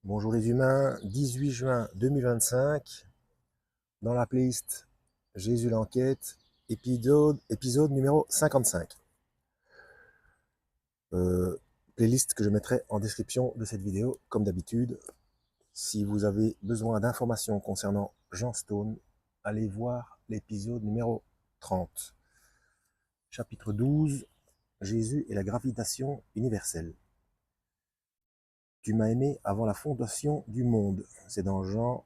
Bonjour les humains, 18 juin 2025, dans la playlist Jésus l'enquête, épisode numéro 55. Euh, Playlist que je mettrai en description de cette vidéo, comme d'habitude. Si vous avez besoin d'informations concernant Jean Stone, allez voir l'épisode numéro 30. Chapitre 12, Jésus et la gravitation universelle. Tu m'as aimé avant la fondation du monde. C'est dans Jean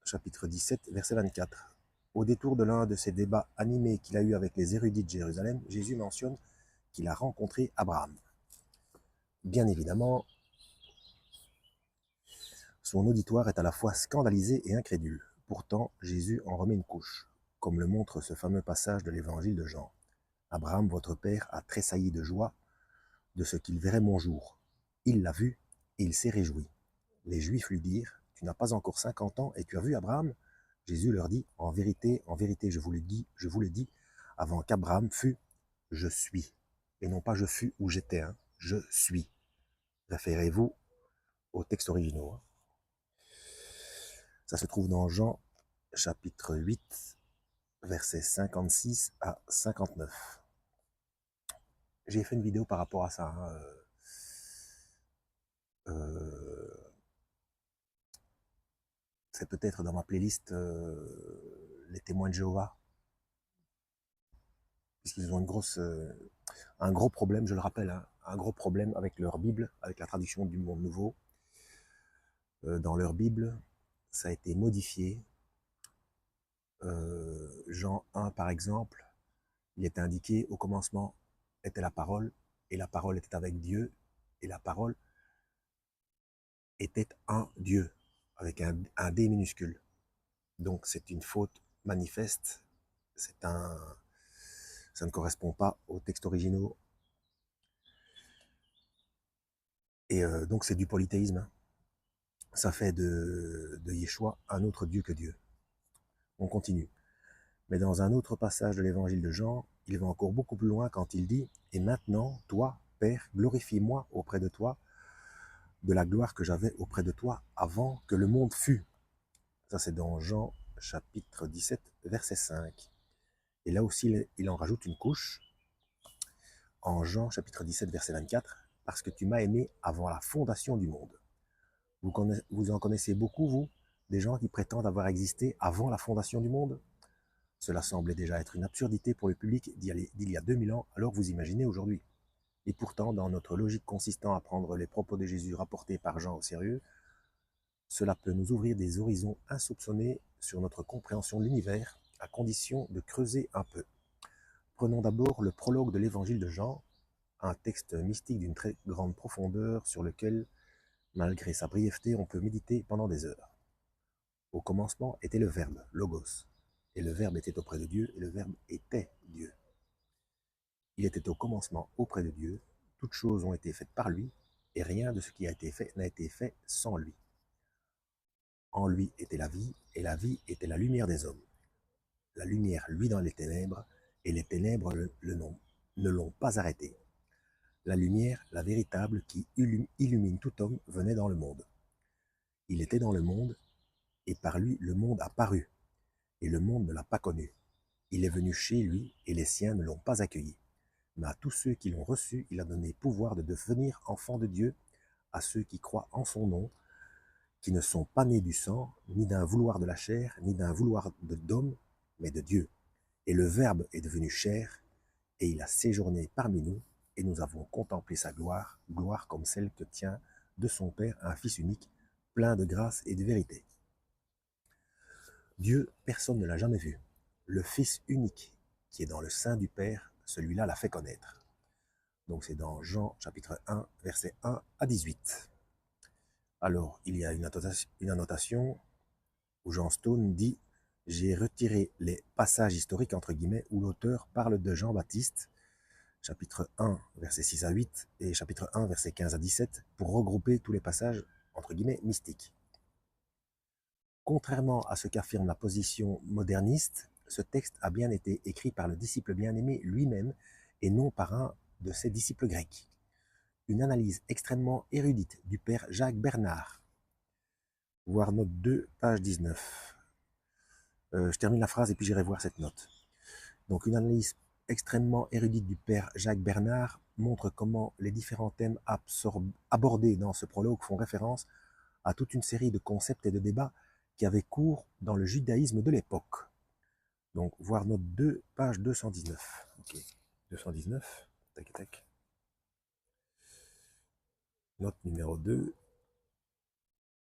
chapitre 17, verset 24. Au détour de l'un de ces débats animés qu'il a eu avec les érudits de Jérusalem, Jésus mentionne qu'il a rencontré Abraham. Bien évidemment, son auditoire est à la fois scandalisé et incrédule. Pourtant, Jésus en remet une couche, comme le montre ce fameux passage de l'évangile de Jean. Abraham, votre père, a tressailli de joie de ce qu'il verrait mon jour. Il l'a vu et il s'est réjoui. Les Juifs lui dirent, tu n'as pas encore 50 ans et tu as vu Abraham? Jésus leur dit, en vérité, je vous le dis, avant qu'Abraham fût, je suis. Et non pas je fus ou j'étais, je suis. Référez-vous aux textes originaux. Ça se trouve dans Jean, chapitre 8, versets 56 à 59. J'ai fait une vidéo par rapport à ça. C'est peut-être dans ma playlist Les témoins de Jéhovah, puisqu'ils ont un gros problème, je le rappelle, un gros problème avec leur Bible, avec la traduction du Monde Nouveau. Dans leur Bible, ça a été modifié. Jean 1, par exemple, il est indiqué au commencement était la parole, et la parole était avec Dieu, et la parole était un Dieu, avec un D minuscule. Donc c'est une faute manifeste, ça ne correspond pas aux textes originaux. Et donc c'est du polythéisme. Ça fait de Yeshua un autre Dieu que Dieu. On continue. Mais dans un autre passage de l'évangile de Jean, il va encore beaucoup plus loin quand il dit « Et maintenant, toi, Père, glorifie-moi auprès de toi, de la gloire que j'avais auprès de toi avant que le monde fût. » Ça c'est dans Jean chapitre 17, verset 5. Et là aussi, il en rajoute une couche, en Jean chapitre 17, verset 24, « Parce que tu m'as aimé avant la fondation du monde. » Vous en connaissez beaucoup, vous, des gens qui prétendent avoir existé avant la fondation du monde? Cela semblait déjà être une absurdité pour le public d'il y a 2000 ans, alors vous imaginez aujourd'hui. Et pourtant, dans notre logique consistant à prendre les propos de Jésus rapportés par Jean au sérieux, cela peut nous ouvrir des horizons insoupçonnés sur notre compréhension de l'univers, à condition de creuser un peu. Prenons d'abord le prologue de l'évangile de Jean, un texte mystique d'une très grande profondeur sur lequel, malgré sa brièveté, on peut méditer pendant des heures. Au commencement était le Verbe, Logos, et le Verbe était auprès de Dieu, et le Verbe était Dieu. Il était au commencement auprès de Dieu, toutes choses ont été faites par lui, et rien de ce qui a été fait n'a été fait sans lui. En lui était la vie, et la vie était la lumière des hommes. La lumière luit dans les ténèbres, et les ténèbres ne l'ont pas arrêté. La lumière, la véritable, qui illumine tout homme, venait dans le monde. Il était dans le monde, et par lui le monde a paru, et le monde ne l'a pas connu. Il est venu chez lui, et les siens ne l'ont pas accueilli. Mais à tous ceux qui l'ont reçu, il a donné pouvoir de devenir enfants de Dieu, à ceux qui croient en son nom, qui ne sont pas nés du sang, ni d'un vouloir de la chair, ni d'un vouloir d'homme, mais de Dieu. Et le Verbe est devenu chair, et il a séjourné parmi nous, et nous avons contemplé sa gloire, gloire comme celle que tient de son Père un Fils unique, plein de grâce et de vérité. Dieu, personne ne l'a jamais vu. Le Fils unique qui est dans le sein du Père, celui-là l'a fait connaître. Donc c'est dans Jean chapitre 1, versets 1 à 18. Alors, il y a une annotation où Jean Stone dit « J'ai retiré les passages historiques, entre guillemets, où l'auteur parle de Jean-Baptiste, chapitre 1, versets 6 à 8, et chapitre 1, versets 15 à 17, pour regrouper tous les passages, entre guillemets, mystiques. » Contrairement à ce qu'affirme la position moderniste, ce texte a bien été écrit par le disciple bien-aimé lui-même et non par un de ses disciples grecs. Une analyse extrêmement érudite du père Jacques Bernard voir note 2, page 19. Je termine la phrase et puis j'irai voir cette note. Donc une analyse extrêmement érudite du père Jacques Bernard montre comment les différents thèmes abordés dans ce prologue font référence à toute une série de concepts et de débats qui avaient cours dans le judaïsme de l'époque. Donc, voir note 2, page 219. Ok, 219, tac, tac. Note numéro 2.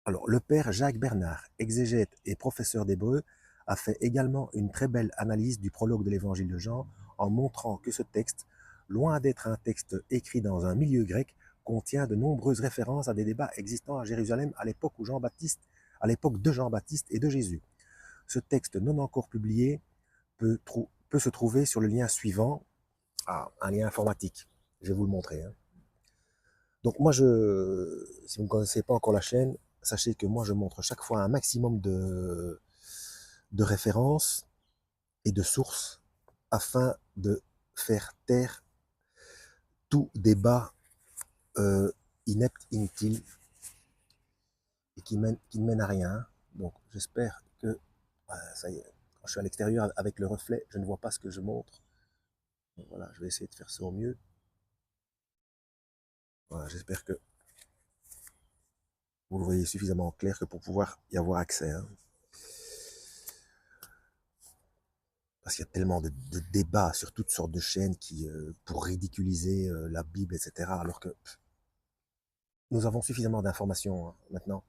Alors, le père Jacques Bernard, exégète et professeur d'hébreu, a fait également une très belle analyse du prologue de l'évangile de Jean en montrant que ce texte, loin d'être un texte écrit dans un milieu grec, contient de nombreuses références à des débats existant à Jérusalem à l'époque de Jean-Baptiste et de Jésus. Ce texte non encore publié peut se trouver sur le lien suivant, un lien informatique. Je vais vous le montrer. Hein. Donc moi, si vous ne connaissez pas encore la chaîne, sachez que moi, je montre chaque fois un maximum de références et de sources afin de faire taire tout débat inepte, inutile et qui ne mène à rien. Donc j'espère que, ça y est, quand je suis à l'extérieur avec le reflet, je ne vois pas ce que je montre. Donc, voilà, je vais essayer de faire ça au mieux. Voilà, j'espère que vous le voyez suffisamment clair que pour pouvoir y avoir accès. Hein. Parce qu'il y a tellement de débats sur toutes sortes de chaînes pour ridiculiser la Bible, etc. Alors que nous avons suffisamment d'informations maintenant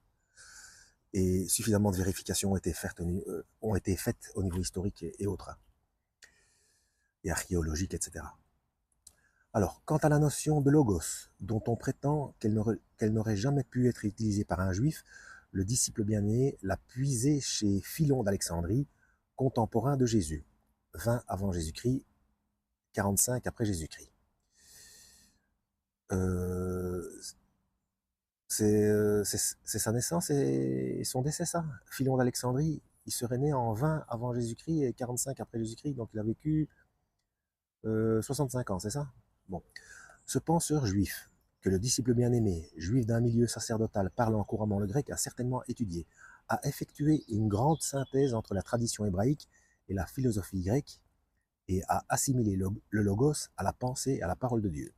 et suffisamment de vérifications ont été faites au niveau historique et autres, hein, et archéologique, etc. Alors, quant à la notion de logos, dont on prétend qu'elle n'aurait jamais pu être utilisée par un juif, le disciple bien-aimé l'a puisée chez Philon d'Alexandrie, contemporain de Jésus, 20 avant Jésus-Christ, 45 après Jésus-Christ. C'est sa naissance et son décès, ça. Philon d'Alexandrie, il serait né en 20 avant Jésus-Christ et 45 après Jésus-Christ, donc il a vécu 65 ans, c'est ça? Bon. Ce penseur juif, que le disciple bien-aimé, juif d'un milieu sacerdotal parlant couramment le grec, a certainement étudié, a effectué une grande synthèse entre la tradition hébraïque et la philosophie grecque et a assimilé le logos à la pensée et à la parole de Dieu.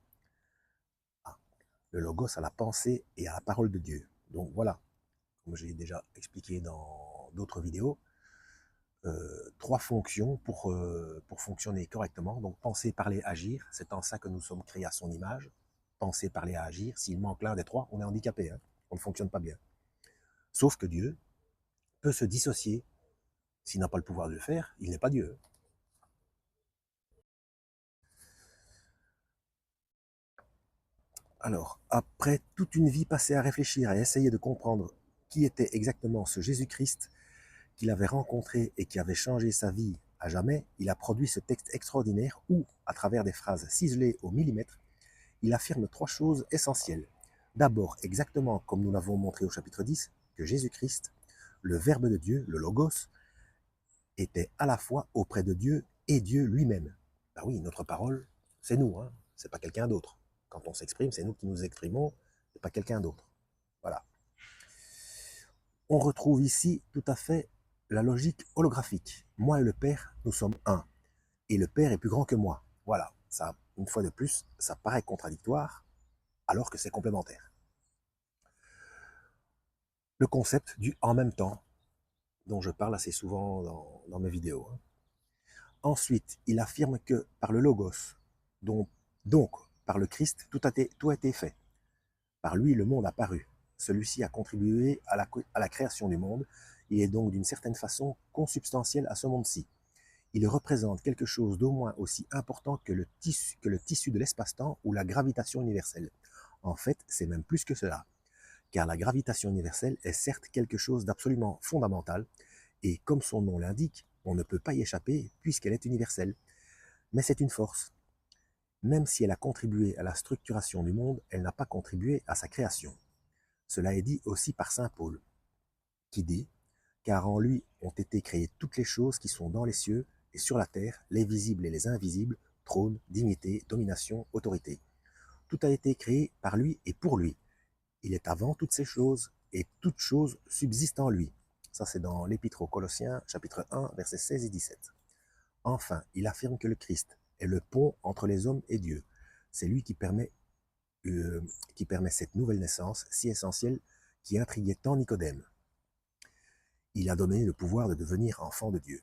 Le logos à la pensée et à la parole de Dieu. Donc voilà, comme j'ai déjà expliqué dans d'autres vidéos, 3 fonctions pour fonctionner correctement. Donc penser, parler, agir, c'est en ça que nous sommes créés à son image. Penser, parler, agir, s'il manque l'un des 3, on est handicapé, hein, on ne fonctionne pas bien. Sauf que Dieu peut se dissocier. S'il n'a pas le pouvoir de le faire, il n'est pas Dieu. Alors, après toute une vie passée à réfléchir et à essayer de comprendre qui était exactement ce Jésus-Christ qu'il avait rencontré et qui avait changé sa vie à jamais, il a produit ce texte extraordinaire où, à travers des phrases ciselées au millimètre, il affirme 3 choses essentielles. D'abord, exactement comme nous l'avons montré au chapitre 10, que Jésus-Christ, le Verbe de Dieu, le Logos, était à la fois auprès de Dieu et Dieu lui-même. Ben oui, notre parole, c'est nous, hein, c'est pas quelqu'un d'autre. Quand on s'exprime, c'est nous qui nous exprimons, c'est pas quelqu'un d'autre. Voilà. On retrouve ici tout à fait la logique holographique. Moi et le Père, nous sommes un. Et le Père est plus grand que moi. Voilà. Ça, une fois de plus, ça paraît contradictoire, alors que c'est complémentaire. Le concept du en même temps, dont je parle assez souvent dans mes vidéos. Ensuite, il affirme que par le Logos, donc par le Christ, tout a été fait. Par lui, le monde a paru. Celui-ci a contribué à la création du monde. Il est donc d'une certaine façon consubstantiel à ce monde-ci. Il représente quelque chose d'au moins aussi important que le tissu de l'espace-temps ou la gravitation universelle. En fait, c'est même plus que cela. Car la gravitation universelle est certes quelque chose d'absolument fondamental, et comme son nom l'indique, on ne peut pas y échapper puisqu'elle est universelle. Mais c'est une force. Même si elle a contribué à la structuration du monde, elle n'a pas contribué à sa création. Cela est dit aussi par saint Paul, qui dit « Car en lui ont été créées toutes les choses qui sont dans les cieux et sur la terre, les visibles et les invisibles, trône, dignité, domination, autorité. Tout a été créé par lui et pour lui. Il est avant toutes ces choses, et toute chose subsiste en lui. Ça, c'est dans l'Épître aux Colossiens, chapitre 1, versets 16 et 17. Enfin, il affirme que le Christ est le pont entre les hommes et Dieu. C'est lui qui permet cette nouvelle naissance si essentielle qui intriguait tant Nicodème. Il a donné le pouvoir de devenir enfant de Dieu,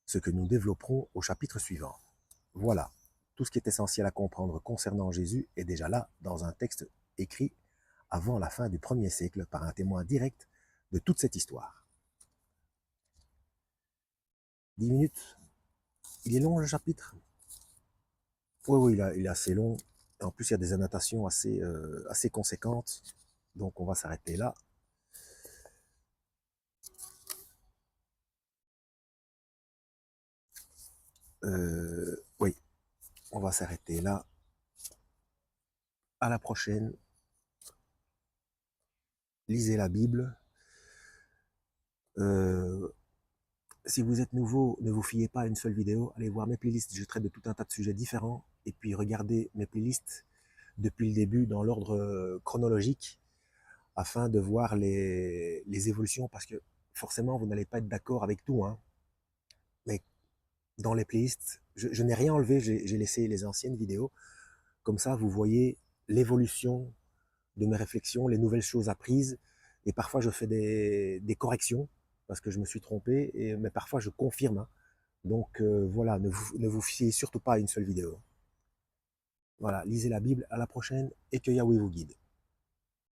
ce que nous développerons au chapitre suivant. Voilà, tout ce qui est essentiel à comprendre concernant Jésus est déjà là dans un texte écrit avant la fin du 1er siècle par un témoin direct de toute cette histoire. 10 minutes. Il est long le chapitre? Oui, il est assez long. En plus, il y a des annotations assez conséquentes. Donc, on va s'arrêter là. Oui, on va s'arrêter là. À la prochaine. Lisez la Bible. Si vous êtes nouveau, ne vous fiez pas à une seule vidéo. Allez voir mes playlists. Je traite de tout un tas de sujets différents. Et puis, regardez mes playlists depuis le début dans l'ordre chronologique afin de voir les évolutions parce que forcément, vous n'allez pas être d'accord avec tout. Hein. Mais dans les playlists, je n'ai rien enlevé. J'ai laissé les anciennes vidéos. Comme ça, vous voyez l'évolution de mes réflexions, les nouvelles choses apprises. Et parfois, je fais des corrections parce que je me suis trompé, mais parfois, je confirme. Hein. Donc voilà, ne vous fiez surtout pas à une seule vidéo. Voilà, lisez la Bible, à la prochaine, et que Yahweh vous guide.